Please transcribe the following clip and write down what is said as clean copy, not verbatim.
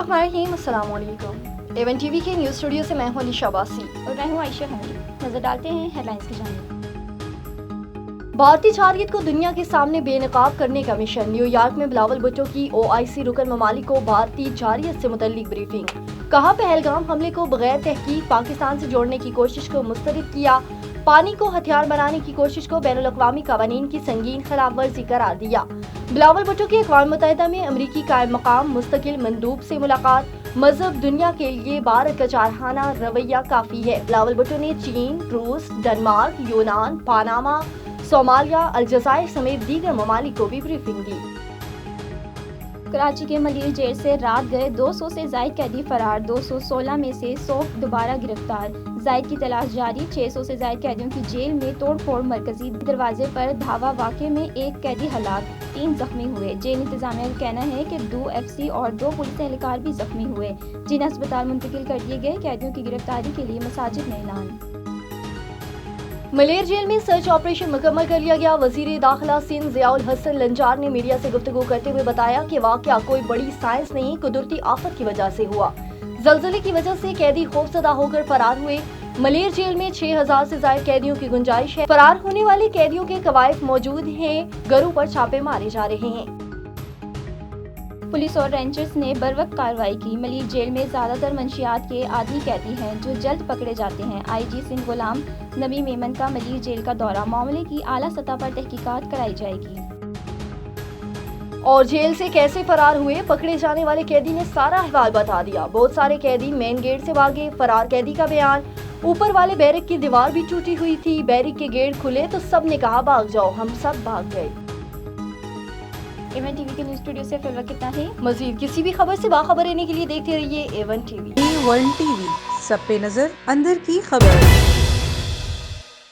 बिस्मिल्लाहिर्रहमानिर्रहीम, अस्सलाम वालेकुम। एवन टीवी के न्यूज़ स्टूडियो से मैं हूं अली शाबासी और मैं हूं आयशा हमीद। नजर डालते हैं हेडलाइंस की जानिब। भारतीय चारियत को दुनिया के सामने बेनकाब करने का मिशन। न्यूयॉर्क में बिलावल भुट्टो की OIC रुकन ममालिक को भारतीय चारियत से मुतल्लिक ब्रीफिंग। कहा, पहलगाम हमले को बगैर तहकीक पाकिस्तान से जोड़ने की कोशिश को मुस्तरद किया। पानी को हथियार बनाने की कोशिश को बैनुल अक़वामी कवानीन की संगीन खिलाफ वर्जी करार दिया। बिलावल भुट्टो की अक़वाम मुत्तहिदा में अमरीकी कायम मकाम मुस्तकिल मंदूब से मुलाकात। मजहब दुनिया के लिए भारत का चारहाना रवैया काफी है। बिलावल भुट्टो ने चीन, रूस, डेनमार्क, यूनान, पानामा, सोमालिया, अलजायर समेत दीगर ममालिक को भी ब्रीफिंग दी। कराची के मलिर जेल से रात गए 200 से जायद कैदी फरार। 216 में से 100 दोबारा गिरफ्तार। जायद की तलाश जारी। 600 से जायद कैदियों की जेल में तोड़फोड़। मरकजी दरवाजे पर धावा वाक़े में एक कैदी हलाक, 3 जख्मी हुए। जेल इंतजामिया का कहना है कि 2 FC और 2 पुलिस एहलकार भी जख्मी हुए, जिन्हें अस्पताल मुंतकिल कर दिए गए। कैदियों की गिरफ्तारी के लिए मसाजिद में ऐलान। मलेर जेल में सर्च ऑपरेशन मुकम्मल कर लिया गया। वजीर दाखिला सिंध ज़ियाउल हसन लंजार ने मीडिया से गुफ्तगू करते हुए बताया कि वाक़या कोई बड़ी साइंस नहीं, कुदरती आफत की वजह से हुआ। जल्जले की वजह से कैदी खौफजदा होकर फरार हुए। मलेर जेल में 6000 से ज्यादा कैदियों की गुंजाइश है। फरार होने वाले कैदियों के कवायद मौजूद हैं। घरों पर छापे मारे जा रहे हैं। पुलिस और रेंजर्स ने बरवक्त कार्रवाई की। मलिर जेल में ज्यादातर मंशियात के आदमी कैदी हैं जो जल्द पकड़े जाते हैं। IG सिंध गुलाम नबी मेमन का मलिर जेल का दौरा। मामले की आला सतह पर तहकीकात कराई जाएगी। और जेल से कैसे फरार हुए, पकड़े जाने वाले कैदी ने सारा अहवाल बता दिया। बहुत सारे कैदी मेन गेट से भागे। फरार कैदी का बयान, ऊपर वाले बैरक की दीवार भी टूटी हुई थी। बैरक के गेट खुले तो सब ने कहा भाग जाओ, हम सब भाग गए। एवन टीवी के न्यूज़ स्टूडियो से फिलहाल कितना है। मजीद किसी भी खबर से बाखबर रहने के लिए देखते रहिए एवन टीवी। एवन टीवी, सब पे नजर, अंदर की खबर।